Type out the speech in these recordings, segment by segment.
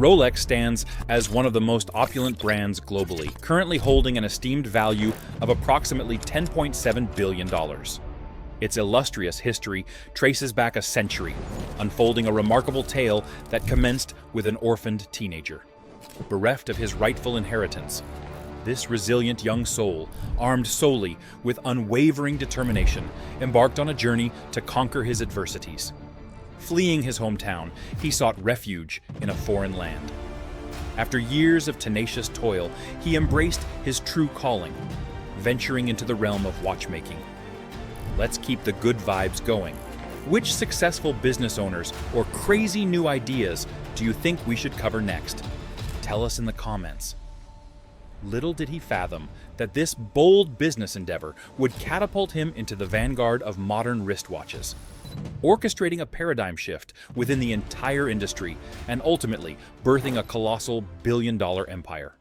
Rolex stands as one of the most opulent brands globally, currently holding an esteemed value of approximately $10.7 billion. Its illustrious history traces back a century, unfolding a remarkable tale that commenced with an orphaned teenager. Bereft of his rightful inheritance, this resilient young soul, armed solely with unwavering determination, embarked on a journey to conquer his adversities. Fleeing his hometown, he sought refuge in a foreign land. After years of tenacious toil, he embraced his true calling, venturing into the realm of watchmaking. Let's keep the good vibes going. Which successful business owners or crazy new ideas do you think we should cover next? Tell us in the comments. Little did he fathom that this bold business endeavor would catapult him into the vanguard of modern wristwatches, orchestrating a paradigm shift within the entire industry and ultimately birthing a colossal billion-dollar empire.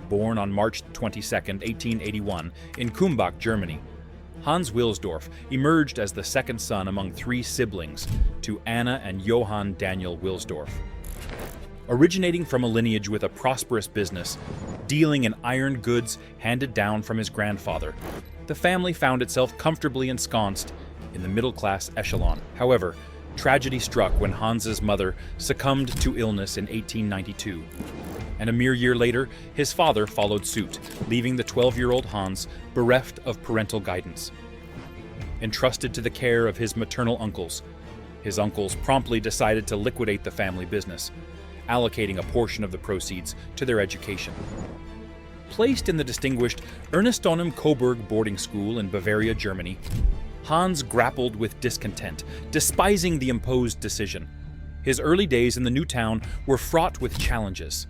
Born on March 22, 1881, in Kumbach, Germany, Hans Wilsdorf emerged as the second son among three siblings to Anna and Johann Daniel Wilsdorf. Originating from a lineage with a prosperous business, dealing in iron goods handed down from his grandfather, the family found itself comfortably ensconced in the middle-class echelon. However, tragedy struck when Hans's mother succumbed to illness in 1892. And a mere year later, his father followed suit, leaving the 12-year-old Hans bereft of parental guidance. Entrusted to the care of his maternal uncles, his uncles promptly decided to liquidate the family business, allocating a portion of the proceeds to their education. Placed in the distinguished Ernestonem Coburg boarding school in Bavaria, Germany, Hans grappled with discontent, despising the imposed decision. His early days in the new town were fraught with challenges,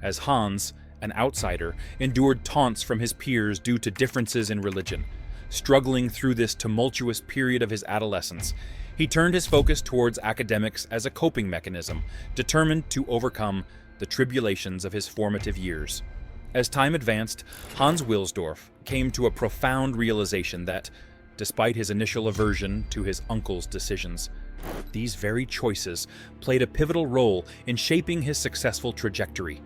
as Hans, an outsider, endured taunts from his peers due to differences in religion. Struggling through this tumultuous period of his adolescence, he turned his focus towards academics as a coping mechanism, determined to overcome the tribulations of his formative years. As time advanced, Hans Wilsdorf came to a profound realization that, despite his initial aversion to his uncle's decisions, these very choices played a pivotal role in shaping his successful trajectory.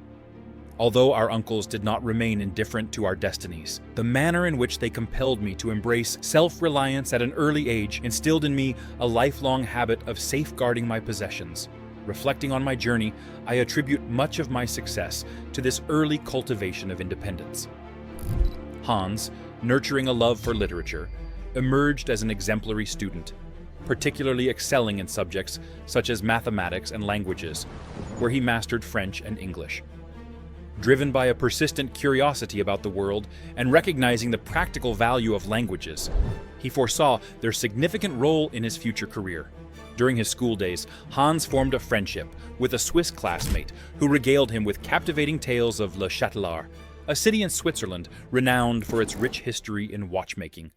Although our uncles did not remain indifferent to our destinies, the manner in which they compelled me to embrace self-reliance at an early age instilled in me a lifelong habit of safeguarding my possessions. Reflecting on my journey, I attribute much of my success to this early cultivation of independence. Hans, nurturing a love for literature, emerged as an exemplary student, particularly excelling in subjects such as mathematics and languages, where he mastered French and English. Driven by a persistent curiosity about the world and recognizing the practical value of languages, he foresaw their significant role in his future career. During his school days, Hans formed a friendship with a Swiss classmate who regaled him with captivating tales of Le Châtelard, a city in Switzerland renowned for its rich history in watchmaking.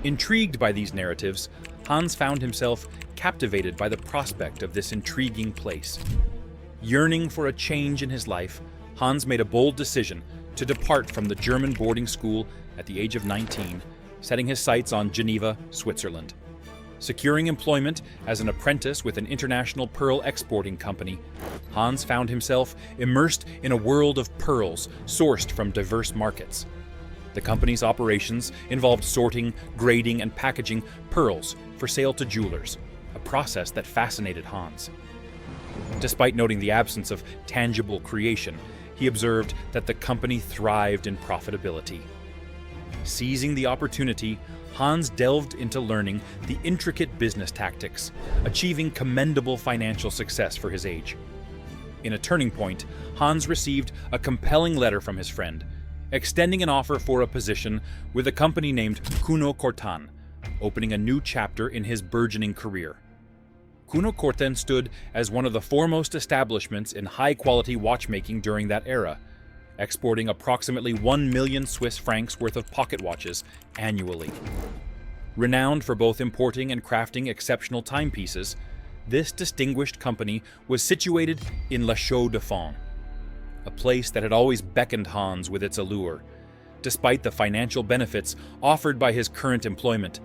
Intrigued by these narratives, Hans found himself captivated by the prospect of this intriguing place. Yearning for a change in his life, Hans made a bold decision to depart from the German boarding school at the age of 19, setting his sights on Geneva, Switzerland. Securing employment as an apprentice with an international pearl exporting company, Hans found himself immersed in a world of pearls sourced from diverse markets. The company's operations involved sorting, grading, and packaging pearls for sale to jewelers, a process that fascinated Hans. Despite noting the absence of tangible creation, he observed that the company thrived in profitability. Seizing the opportunity, Hans delved into learning the intricate business tactics, achieving commendable financial success for his age. In a turning point, Hans received a compelling letter from his friend, extending an offer for a position with a company named Kuno Cortan, opening a new chapter in his burgeoning career. Kuno Cortan stood as one of the foremost establishments in high-quality watchmaking during that era, exporting approximately 1 million Swiss francs worth of pocket watches annually. Renowned for both importing and crafting exceptional timepieces, this distinguished company was situated in La Chaux-de-Fonds, a place that had always beckoned Hans with its allure. Despite the financial benefits offered by his current employment,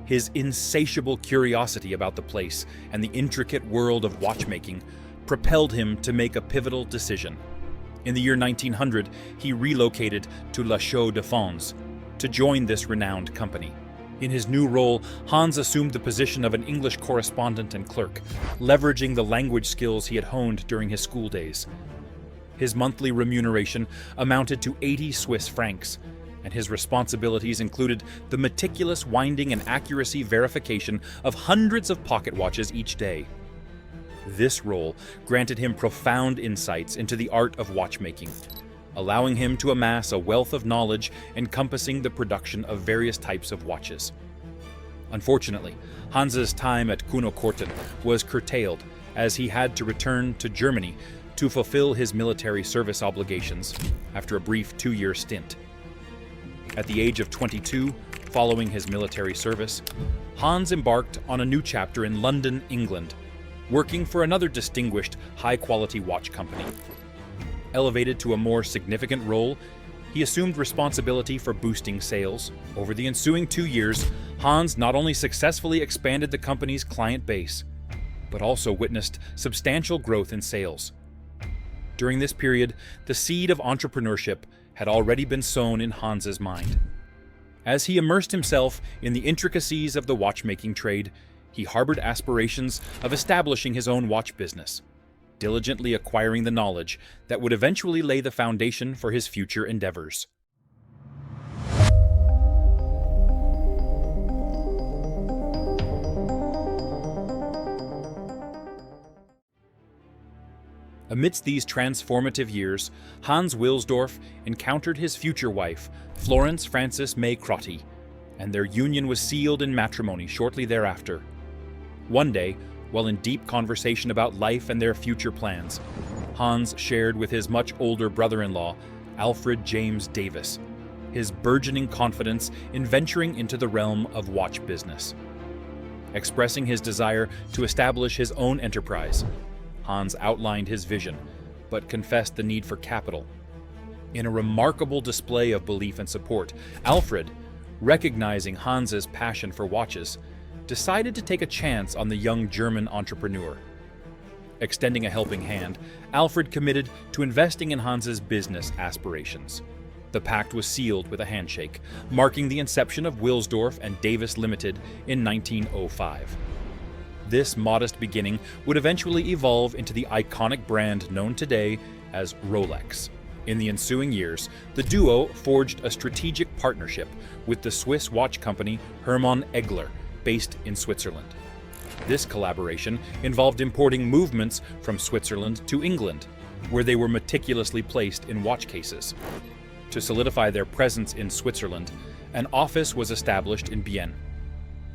his insatiable curiosity about the place and the intricate world of watchmaking propelled him to make a pivotal decision. In the year 1900, he relocated to La Chaux-de-Fonds to join this renowned company. In his new role, Hans assumed the position of an English correspondent and clerk, leveraging the language skills he had honed during his school days. His monthly remuneration amounted to 80 Swiss francs, and his responsibilities included the meticulous winding and accuracy verification of hundreds of pocket watches each day. This role granted him profound insights into the art of watchmaking, allowing him to amass a wealth of knowledge encompassing the production of various types of watches. Unfortunately, Hans's time at Kuno-Korten was curtailed as he had to return to Germany to fulfill his military service obligations after a brief 2-year stint. At the age of 22, following his military service, Hans embarked on a new chapter in London, England, working for another distinguished high-quality watch company. Elevated to a more significant role, he assumed responsibility for boosting sales. Over the ensuing 2 years, Hans not only successfully expanded the company's client base, but also witnessed substantial growth in sales. During this period, the seed of entrepreneurship had already been sown in Hans's mind. As he immersed himself in the intricacies of the watchmaking trade, he harbored aspirations of establishing his own watch business, diligently acquiring the knowledge that would eventually lay the foundation for his future endeavors. Amidst these transformative years, Hans Wilsdorf encountered his future wife, Florence Frances May Crotty, and their union was sealed in matrimony shortly thereafter. One day, while in deep conversation about life and their future plans, Hans shared with his much older brother-in-law, Alfred James Davis, his burgeoning confidence in venturing into the realm of watch business. Expressing his desire to establish his own enterprise, Hans outlined his vision, but confessed the need for capital. In a remarkable display of belief and support, Alfred, recognizing Hans's passion for watches, decided to take a chance on the young German entrepreneur. Extending a helping hand, Alfred committed to investing in Hans's business aspirations. The pact was sealed with a handshake, marking the inception of Wilsdorf and Davis Limited in 1905. This modest beginning would eventually evolve into the iconic brand known today as Rolex. In the ensuing years, the duo forged a strategic partnership with the Swiss watch company Hermann Egler, based in Switzerland. This collaboration involved importing movements from Switzerland to England, where they were meticulously placed in watch cases. To solidify their presence in Switzerland, an office was established in Bienne.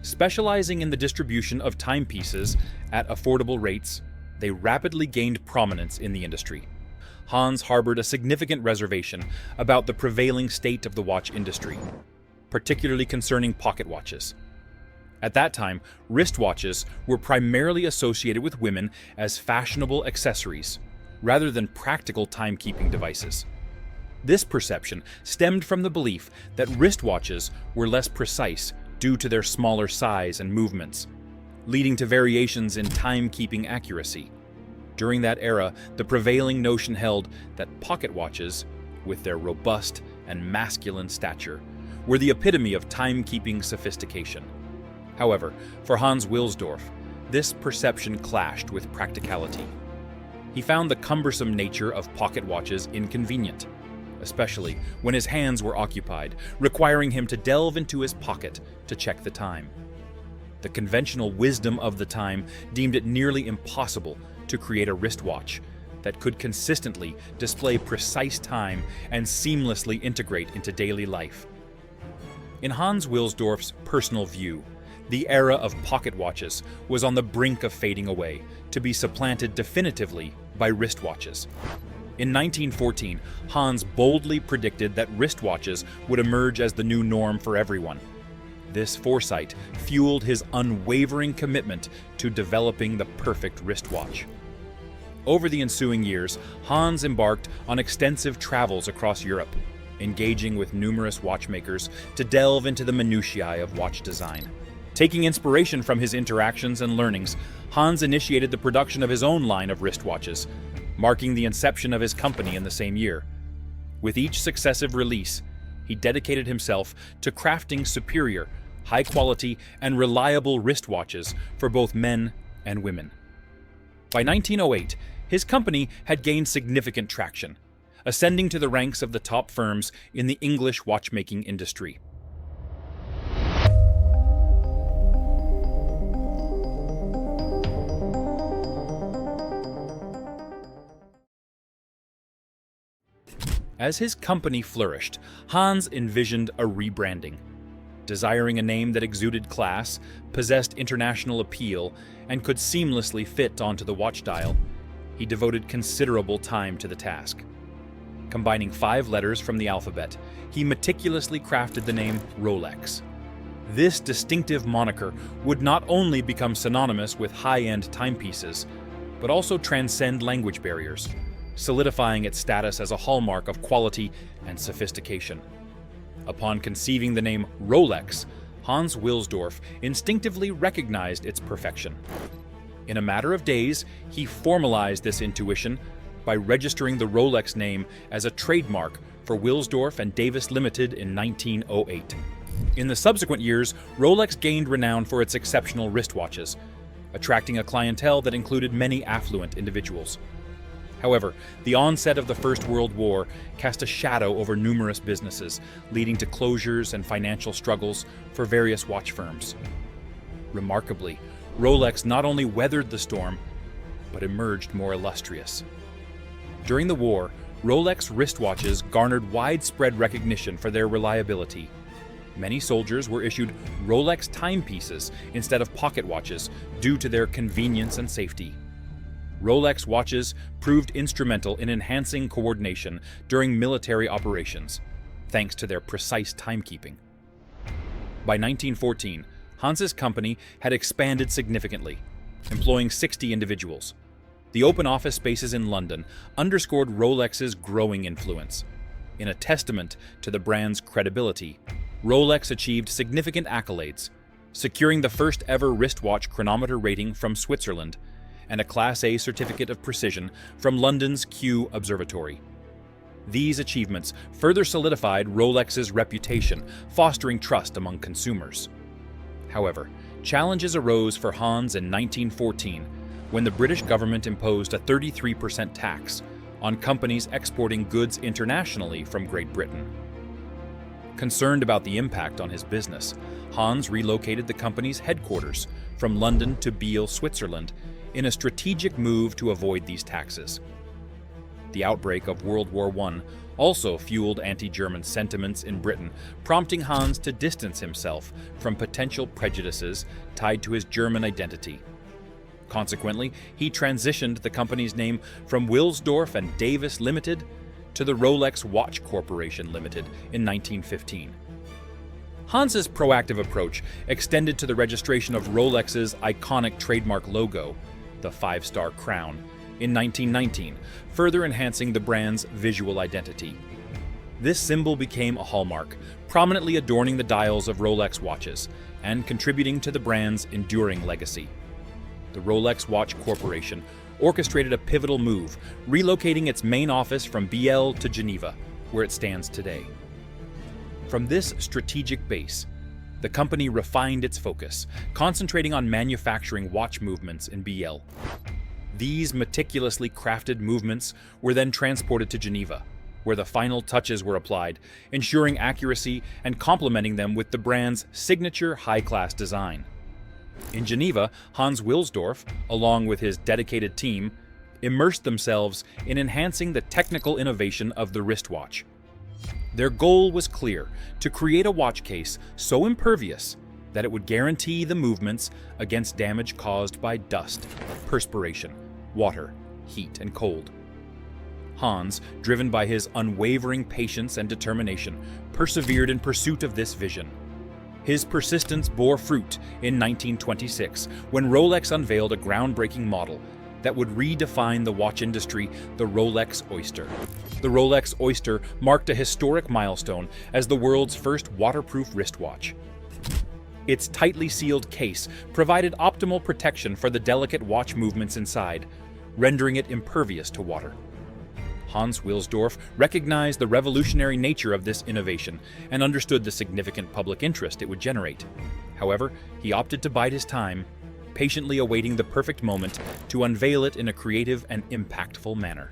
Specializing in the distribution of timepieces at affordable rates, they rapidly gained prominence in the industry. Hans harbored a significant reservation about the prevailing state of the watch industry, particularly concerning pocket watches. At that time, wristwatches were primarily associated with women as fashionable accessories, rather than practical timekeeping devices. This perception stemmed from the belief that wristwatches were less precise due to their smaller size and movements, leading to variations in timekeeping accuracy. During that era, the prevailing notion held that pocket watches, with their robust and masculine stature, were the epitome of timekeeping sophistication. However, for Hans Wilsdorf, this perception clashed with practicality. He found the cumbersome nature of pocket watches inconvenient, especially when his hands were occupied, requiring him to delve into his pocket to check the time. The conventional wisdom of the time deemed it nearly impossible to create a wristwatch that could consistently display precise time and seamlessly integrate into daily life. In Hans Wilsdorf's personal view, the era of pocket watches was on the brink of fading away, to be supplanted definitively by wristwatches. In 1914, Hans boldly predicted that wristwatches would emerge as the new norm for everyone. This foresight fueled his unwavering commitment to developing the perfect wristwatch. Over the ensuing years, Hans embarked on extensive travels across Europe, engaging with numerous watchmakers to delve into the minutiae of watch design. Taking inspiration from his interactions and learnings, Hans initiated the production of his own line of wristwatches, marking the inception of his company in the same year. With each successive release, he dedicated himself to crafting superior, high-quality, and reliable wristwatches for both men and women. By 1908, his company had gained significant traction, ascending to the ranks of the top firms in the English watchmaking industry. As his company flourished, Hans envisioned a rebranding. Desiring a name that exuded class, possessed international appeal, and could seamlessly fit onto the watch dial, he devoted considerable time to the task. Combining 5 letters from the alphabet, he meticulously crafted the name Rolex. This distinctive moniker would not only become synonymous with high-end timepieces, but also transcend language barriers, solidifying its status as a hallmark of quality and sophistication. Upon conceiving the name Rolex, Hans Wilsdorf instinctively recognized its perfection. In a matter of days, he formalized this intuition by registering the Rolex name as a trademark for Wilsdorf and Davis Limited in 1908. In the subsequent years, Rolex gained renown for its exceptional wristwatches, attracting a clientele that included many affluent individuals. However, the onset of the First World War cast a shadow over numerous businesses, leading to closures and financial struggles for various watch firms. Remarkably, Rolex not only weathered the storm, but emerged more illustrious. During the war, Rolex wristwatches garnered widespread recognition for their reliability. Many soldiers were issued Rolex timepieces instead of pocket watches due to their convenience and safety. Rolex watches proved instrumental in enhancing coordination during military operations, thanks to their precise timekeeping. By 1914, Hans's company had expanded significantly, employing 60 individuals. The open office spaces in London underscored Rolex's growing influence. In a testament to the brand's credibility, Rolex achieved significant accolades, securing the first ever wristwatch chronometer rating from Switzerland and a Class A certificate of precision from London's Kew Observatory. These achievements further solidified Rolex's reputation, fostering trust among consumers. However, challenges arose for Hans in 1914 when the British government imposed a 33% tax on companies exporting goods internationally from Great Britain. Concerned about the impact on his business, Hans relocated the company's headquarters from London to Biel, Switzerland, in a strategic move to avoid these taxes. The outbreak of World War I also fueled anti-German sentiments in Britain, prompting Hans to distance himself from potential prejudices tied to his German identity. Consequently, he transitioned the company's name from Wilsdorf and Davis Limited to the Rolex Watch Corporation Limited in 1915. Hans's proactive approach extended to the registration of Rolex's iconic trademark logo, the 5-star crown, in 1919, further enhancing the brand's visual identity. This symbol became a hallmark, prominently adorning the dials of Rolex watches and contributing to the brand's enduring legacy. The Rolex Watch Corporation orchestrated a pivotal move, relocating its main office from Biel to Geneva, where it stands today. From this strategic base, the company refined its focus, concentrating on manufacturing watch movements in Biel. These meticulously crafted movements were then transported to Geneva, where the final touches were applied, ensuring accuracy and complementing them with the brand's signature high-class design. In Geneva, Hans Wilsdorf, along with his dedicated team, immersed themselves in enhancing the technical innovation of the wristwatch. Their goal was clear: to create a watch case so impervious that it would guarantee the movements against damage caused by dust, perspiration, water, heat, and cold. Hans, driven by his unwavering patience and determination, persevered in pursuit of this vision. His persistence bore fruit in 1926, when Rolex unveiled a groundbreaking model that would redefine the watch industry, the Rolex Oyster. The Rolex Oyster marked a historic milestone as the world's first waterproof wristwatch. Its tightly sealed case provided optimal protection for the delicate watch movements inside, rendering it impervious to water. Hans Wilsdorf recognized the revolutionary nature of this innovation and understood the significant public interest it would generate. However, he opted to bide his time, patiently awaiting the perfect moment to unveil it in a creative and impactful manner.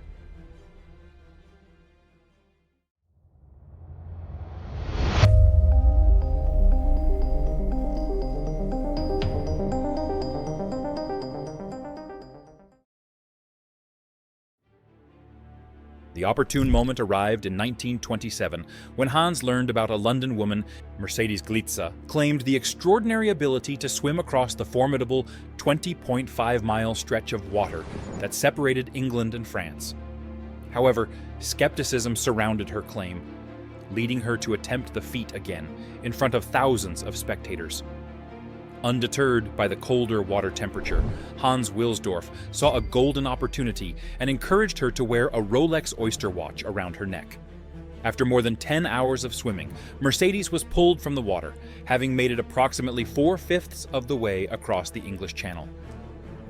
The opportune moment arrived in 1927 when Hans learned about a London woman, Mercedes Glitza, claimed the extraordinary ability to swim across the formidable 20.5-mile stretch of water that separated England and France. However, skepticism surrounded her claim, leading her to attempt the feat again in front of thousands of spectators. Undeterred by the colder water temperature, Hans Wilsdorf saw a golden opportunity and encouraged her to wear a Rolex Oyster watch around her neck. After more than 10 hours of swimming, Mercedes was pulled from the water, having made it approximately 4/5 of the way across the English Channel.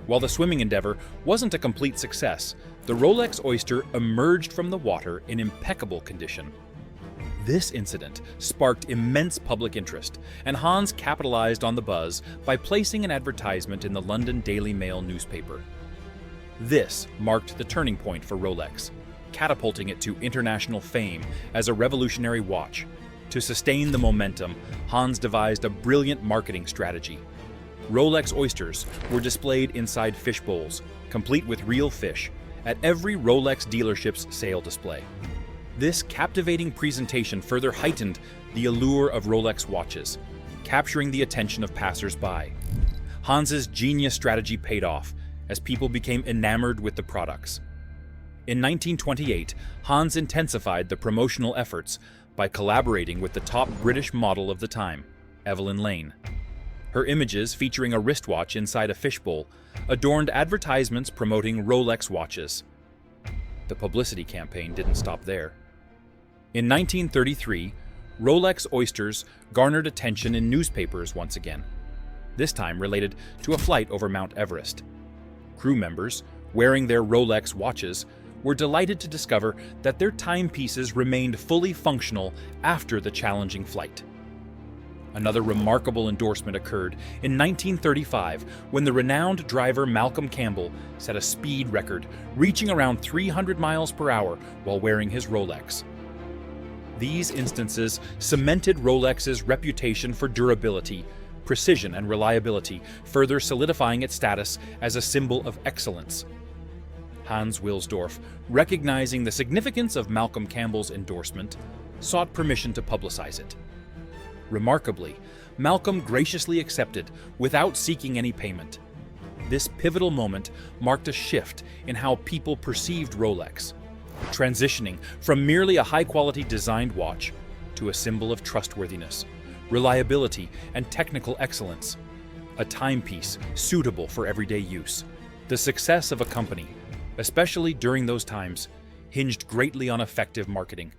While the swimming endeavor wasn't a complete success, the Rolex Oyster emerged from the water in impeccable condition. This incident sparked immense public interest, and Hans capitalized on the buzz by placing an advertisement in the London Daily Mail newspaper. This marked the turning point for Rolex, catapulting it to international fame as a revolutionary watch. To sustain the momentum, Hans devised a brilliant marketing strategy. Rolex Oysters were displayed inside fish bowls, complete with real fish, at every Rolex dealership's sale display. This captivating presentation further heightened the allure of Rolex watches, capturing the attention of passers-by. Hans's genius strategy paid off as people became enamored with the products. In 1928, Hans intensified the promotional efforts by collaborating with the top British model of the time, Evelyn Lane. Her images, featuring a wristwatch inside a fishbowl, adorned advertisements promoting Rolex watches. The publicity campaign didn't stop there. In 1933, Rolex Oysters garnered attention in newspapers once again, this time related to a flight over Mount Everest. Crew members, wearing their Rolex watches, were delighted to discover that their timepieces remained fully functional after the challenging flight. Another remarkable endorsement occurred in 1935 when the renowned driver Malcolm Campbell set a speed record, reaching around 300 miles per hour while wearing his Rolex. These instances cemented Rolex's reputation for durability, precision, and reliability, further solidifying its status as a symbol of excellence. Hans Wilsdorf, recognizing the significance of Malcolm Campbell's endorsement, sought permission to publicize it. Remarkably, Malcolm graciously accepted without seeking any payment. This pivotal moment marked a shift in how people perceived Rolex, transitioning from merely a high-quality designed watch to a symbol of trustworthiness, reliability, and technical excellence, a timepiece suitable for everyday use. The success of a company, especially during those times, hinged greatly on effective marketing.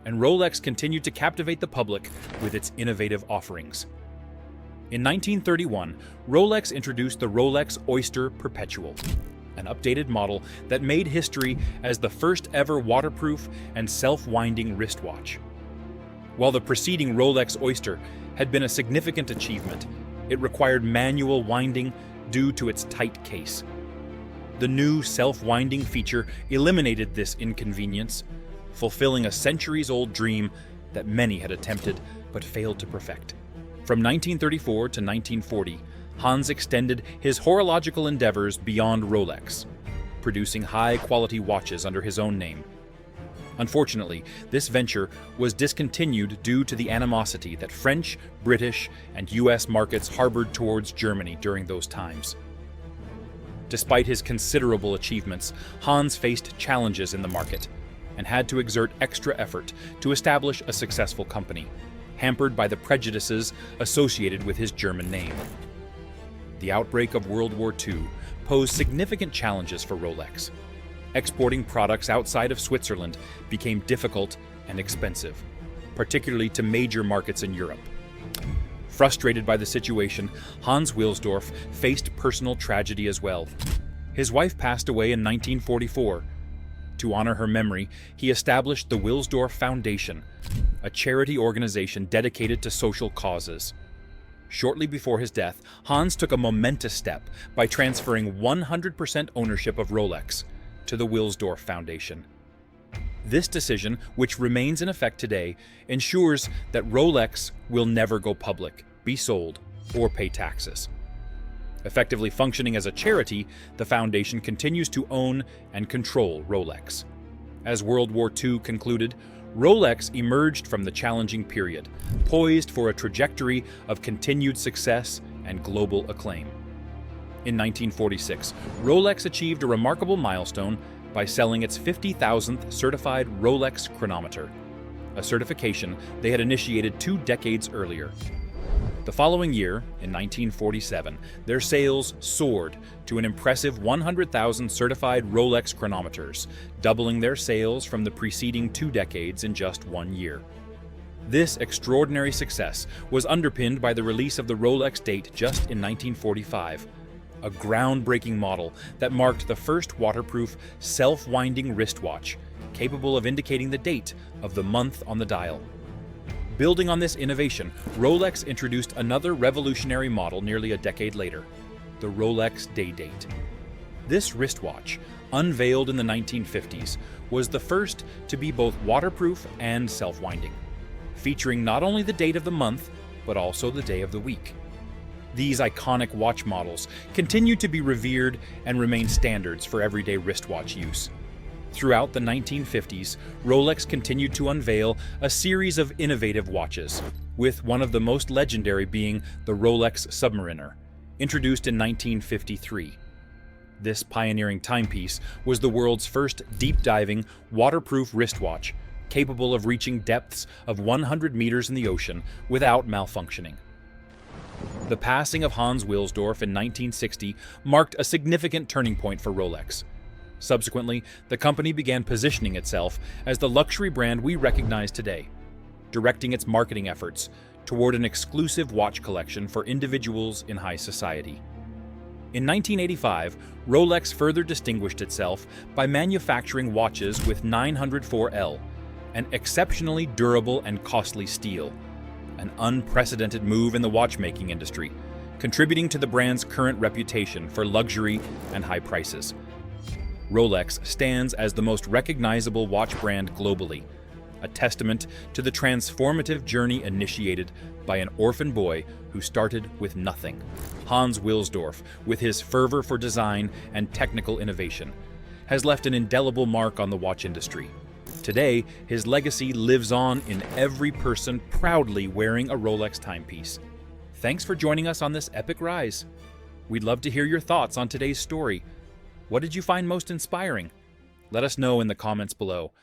And Rolex continued to captivate the public with its innovative offerings. In 1931, Rolex introduced the Rolex Oyster Perpetual, an updated model that made history as the first ever waterproof and self-winding wristwatch. While the preceding Rolex Oyster had been a significant achievement, it required manual winding due to its tight case. The new self-winding feature eliminated this inconvenience, fulfilling a centuries-old dream that many had attempted but failed to perfect. From 1934 to 1940, Hans extended his horological endeavors beyond Rolex. producing high-quality watches under his own name. Unfortunately, this venture was discontinued due to the animosity that French, British, and US markets harbored towards Germany during those times. Despite his considerable achievements, Hans faced challenges in the market and had to exert extra effort to establish a successful company, hampered by the prejudices associated with his German name. The outbreak of World War II posed significant challenges for Rolex. Exporting products outside of Switzerland became difficult and expensive, particularly to major markets in Europe. Frustrated by the situation, Hans Wilsdorf faced personal tragedy as well. His wife passed away in 1944. To honor her memory, he established the Wilsdorf Foundation, a charity organization dedicated to social causes. Shortly before his death, Hans took a momentous step by transferring 100% ownership of Rolex to the Wilsdorf Foundation. This decision, which remains in effect today, ensures that Rolex will never go public, be sold, or pay taxes. Effectively functioning as a charity, the foundation continues to own and control Rolex. As World War II concluded, Rolex emerged from the challenging period, poised for a trajectory of continued success and global acclaim. In 1946, Rolex achieved a remarkable milestone by selling its 50,000th certified Rolex chronometer, a certification they had initiated 2 decades earlier. The following year, in 1947, their sales soared to an impressive 100,000 certified Rolex chronometers, doubling their sales from the preceding 2 decades in just 1 year. This extraordinary success was underpinned by the release of the Rolex date just in 1945, a groundbreaking model that marked the first waterproof, self-winding wristwatch, capable of indicating the date of the month on the dial. Building on this innovation, Rolex introduced another revolutionary model nearly a decade later, the Rolex Day Date. This wristwatch, unveiled in the 1950s, was the first to be both waterproof and self-winding, featuring not only the date of the month, but also the day of the week. These iconic watch models continue to be revered and remain standards for everyday wristwatch use. Throughout the 1950s, Rolex continued to unveil a series of innovative watches, with one of the most legendary being the Rolex Submariner, introduced in 1953. This pioneering timepiece was the world's first deep-diving, waterproof wristwatch, capable of reaching depths of 100 meters in the ocean without malfunctioning. The passing of Hans Wilsdorf in 1960 marked a significant turning point for Rolex. Subsequently, the company began positioning itself as the luxury brand we recognize today, directing its marketing efforts toward an exclusive watch collection for individuals in high society. In 1985, Rolex further distinguished itself by manufacturing watches with 904L, an exceptionally durable and costly steel, an unprecedented move in the watchmaking industry, contributing to the brand's current reputation for luxury and high prices. Rolex stands as the most recognizable watch brand globally, a testament to the transformative journey initiated by an orphan boy who started with nothing. Hans Wilsdorf, with his fervor for design and technical innovation, has left an indelible mark on the watch industry. Today, his legacy lives on in every person proudly wearing a Rolex timepiece. Thanks for joining us on this epic rise. We'd love to hear your thoughts on today's story. What did you find most inspiring? Let us know in the comments below.